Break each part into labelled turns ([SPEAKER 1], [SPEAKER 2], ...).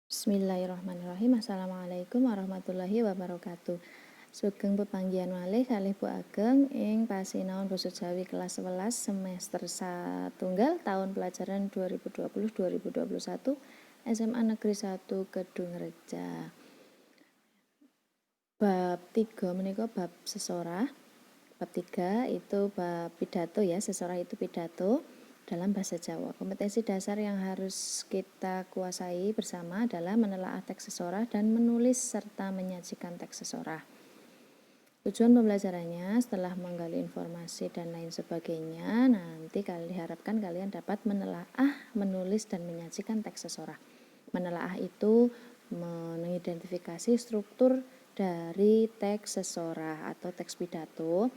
[SPEAKER 1] Bismillahirrahmanirrahim. Assalamualaikum warahmatullahi wabarakatuh. Sugeng pepanggihan malih kalih Bu Ageng ing pasinaon basa Jawi kelas 11 semester satunggal tahun pelajaran 2020-2021 SMA Negeri 1 Kedungreja. Bab 3 menika bab sesorah. Bab 3 itu bab pidato ya, sesorah itu pidato dalam bahasa Jawa. Kompetensi dasar yang harus kita kuasai bersama adalah menelaah teks sesorah dan menulis serta menyajikan teks sesorah. Tujuan pembelajarannya setelah menggali informasi dan lain sebagainya, nanti diharapkan kalian dapat menelaah, menulis dan menyajikan teks sesorah. Menelaah itu mengidentifikasi struktur dari teks sesorah atau teks pidato,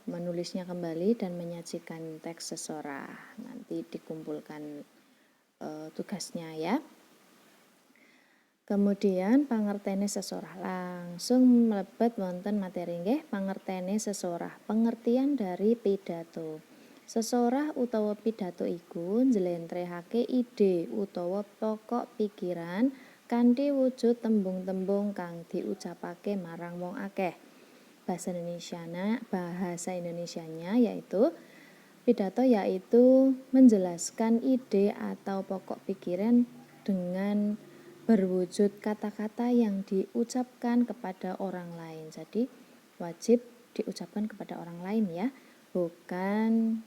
[SPEAKER 1] menulisnya kembali dan menyajikan teks sesorah. Nanti dikumpulkan tugasnya ya. Kemudian pangertene sesorah, langsung mlebet wonten materi nggih. Pangertene sesorah, pengertian dari pidato. Sesorah utawa pidato iku njlentrehake ide utawa pokok pikiran kanthi wujud tembung-tembung kang diucapake marang wong akeh. Bahasa Indonesianya yaitu pidato yaitu menjelaskan ide atau pokok pikiran dengan berwujud kata-kata yang diucapkan kepada orang lain. Jadi wajib diucapkan kepada orang lain ya, bukan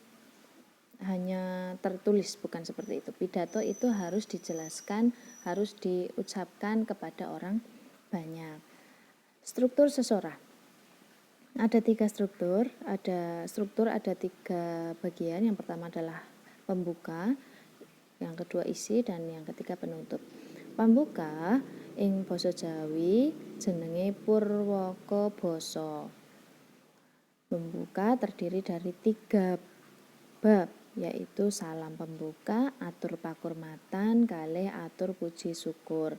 [SPEAKER 1] hanya tertulis, bukan seperti itu. Pidato itu harus dijelaskan, harus diucapkan kepada orang banyak. Struktur sesorah. Ada 3 struktur, ada 3 bagian. Yang pertama adalah pembuka, yang kedua isi, dan yang ketiga penutup. Pembuka ing basa Jawi jenenge Purwaka Basa. Pembuka terdiri dari 3 bab, yaitu salam pembuka, atur pakurmatan, kalih atur puji syukur.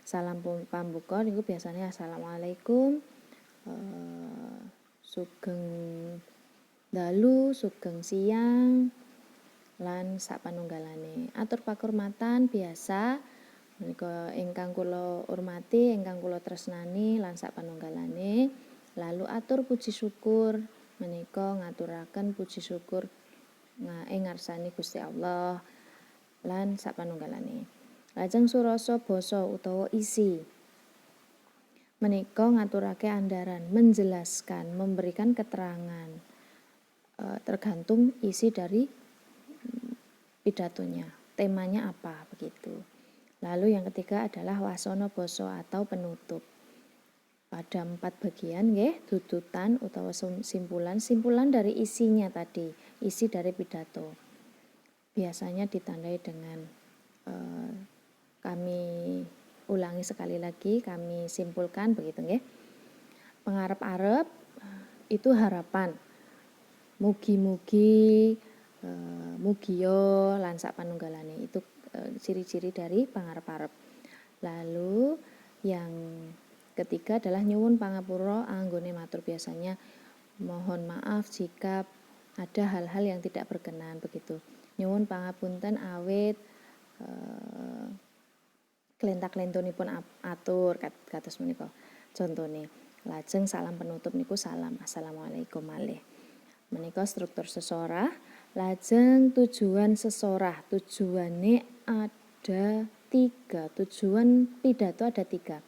[SPEAKER 1] Salam pambuka niku biasanya assalamualaikum, sugeng dalu, sugeng siang, lan sapanunggalane. Atur pakurmatan biasa menika ingkang kula hormati, ingkang kula tresnani lan sapanunggalane. Lalu atur puji syukur menika ngaturaken puji syukur ing ngarsane Gusti Allah lan sapanunggalane. Lajeng surasa basa utawa isi menika ngaturake andaran, menjelaskan, memberikan keterangan tergantung isi dari pidatonya, temanya apa begitu. Lalu yang ketiga adalah wasana basa atau penutup. Pada 4 bagian nggih, tututan utawa simpulan dari isinya tadi, isi dari pidato. Biasanya ditandai dengan kami ulangi sekali lagi, kami simpulkan begitu nggih. Pengarep-arep itu harapan. Mugi-mugi, mugiyo lan sapanunggalane itu ciri-ciri dari pangarep-arep. Lalu yang ketiga adalah nyuwun pangapura anggone matur, biasanya mohon maaf jika ada hal-hal yang tidak berkenan begitu. Nyuwun pangapunten awit klentak-klentunipun atur kados menika contone. Lajeng salam penutup niku salam assalamualaikum malih. Menika struktur sesorah. Lajeng tujuan sesorah, tujuannya ada 3. Tujuan pidato ada 3.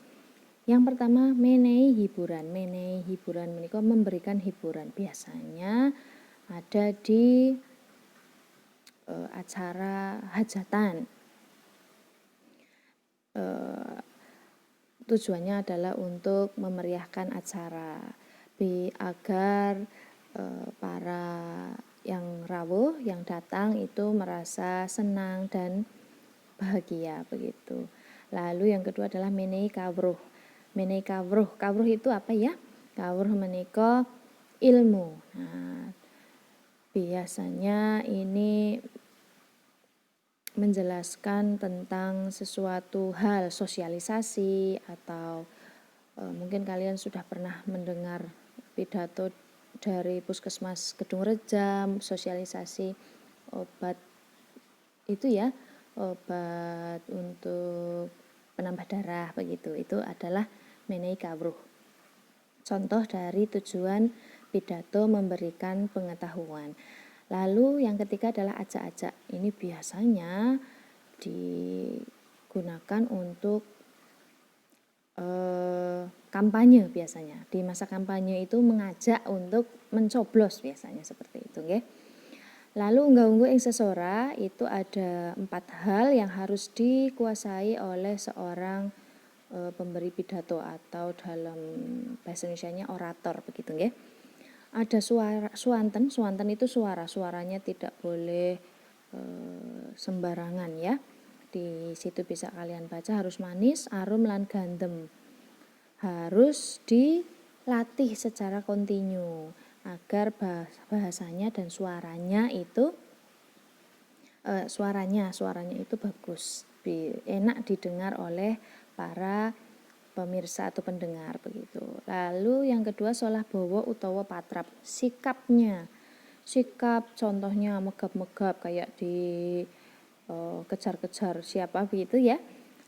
[SPEAKER 1] Yang pertama menehi hiburan. Menehi hiburan menika memberikan hiburan. Biasanya ada di acara hajatan. Tujuannya adalah untuk memeriahkan acara agar para yang rawuh, yang datang itu merasa senang dan bahagia begitu. Lalu yang kedua adalah menehi kawruh. Menehi kawruh. Kawruh itu apa ya? Kawruh menika ilmu. Nah, biasanya ini menjelaskan tentang sesuatu hal, sosialisasi, atau mungkin kalian sudah pernah mendengar pidato dari Puskesmas Kedungreja, sosialisasi obat itu ya, obat untuk penambah darah begitu. Itu adalah menehi kawruh. Contoh dari tujuan pidato memberikan pengetahuan. Lalu yang ketiga adalah ajak-ajak. Ini biasanya digunakan untuk kampanye biasanya. Di masa kampanye itu mengajak untuk mencoblos biasanya seperti itu, nggih. Lalu unggah-ungguh ing sesora itu ada 4 hal yang harus dikuasai oleh seorang pemberi pidato atau dalam bahasa Indonesianya orator begitu, nggih. Ada suanten itu suaranya tidak boleh sembarangan ya. Di situ bisa kalian baca harus manis, arum lan gandem. Harus dilatih secara kontinu agar bahasanya dan suaranya itu suaranya itu bagus, enak didengar oleh para pemirsa atau pendengar begitu. Lalu yang kedua solah bawa utawa patrap, sikap contohnya megap-megap kayak di kejar-kejar siapa begitu ya.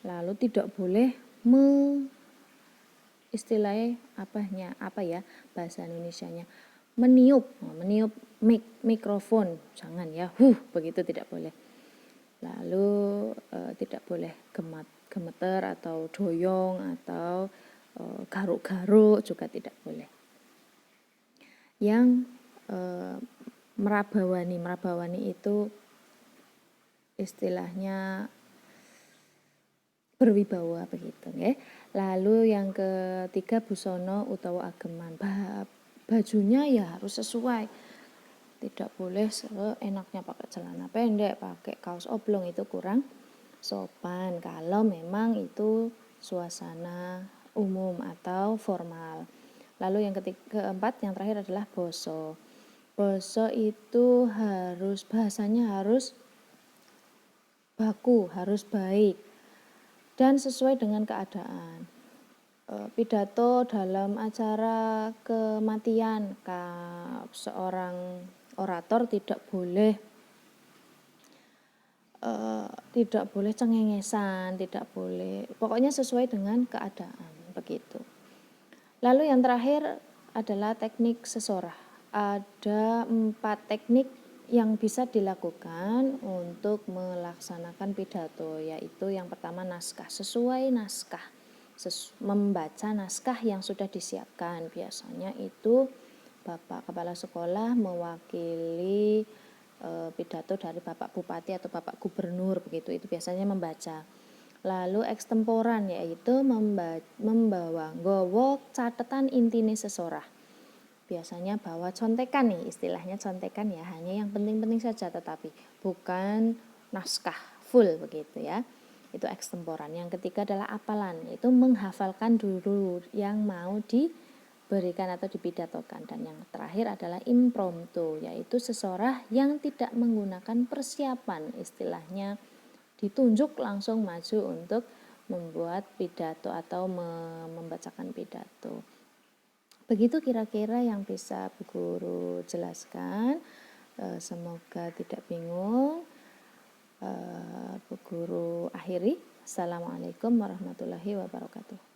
[SPEAKER 1] Lalu tidak boleh istilahnya apa ya bahasa Indonesianya, meniup mikrofon, jangan ya, begitu tidak boleh. Lalu tidak boleh gemeter atau doyong atau garuk-garuk juga tidak boleh. Yang merabawani itu istilahnya berwibawa begitu ya. Lalu yang ketiga busono utawa ageman. Bajunya ya harus sesuai. Tidak boleh seenaknya pakai celana pendek, pakai kaos oblong, itu kurang sopan kalau memang itu suasana umum atau formal. Lalu yang keempat yang terakhir adalah boso. Boso itu bahasanya harus baku, harus baik dan sesuai dengan keadaan. Pidato dalam acara kematian, seorang orator tidak boleh cengengesan, tidak boleh, pokoknya sesuai dengan keadaan begitu. Lalu yang terakhir adalah teknik sesorah. Ada 4 teknik yang bisa dilakukan untuk melaksanakan pidato, yaitu yang pertama naskah, sesuai naskah, membaca naskah yang sudah disiapkan. Biasanya itu Bapak Kepala Sekolah mewakili pidato dari Bapak Bupati atau Bapak Gubernur begitu, itu biasanya membaca. Lalu ekstemporan yaitu membawa nggawa catatan intine sesorah. Biasanya bawa contekan nih, istilahnya contekan ya, hanya yang penting-penting saja tetapi bukan naskah full begitu ya. Itu ekstemporan. Yang ketiga adalah apalan, itu menghafalkan dulu yang mau diberikan atau dipidatokan. Dan yang terakhir adalah impromptu, yaitu sesorah yang tidak menggunakan persiapan, istilahnya ditunjuk langsung maju untuk membuat pidato atau membacakan pidato. Begitu kira-kira yang bisa Bu Guru jelaskan. Semoga tidak bingung. Bu Guru akhiri. Assalamualaikum warahmatullahi wabarakatuh.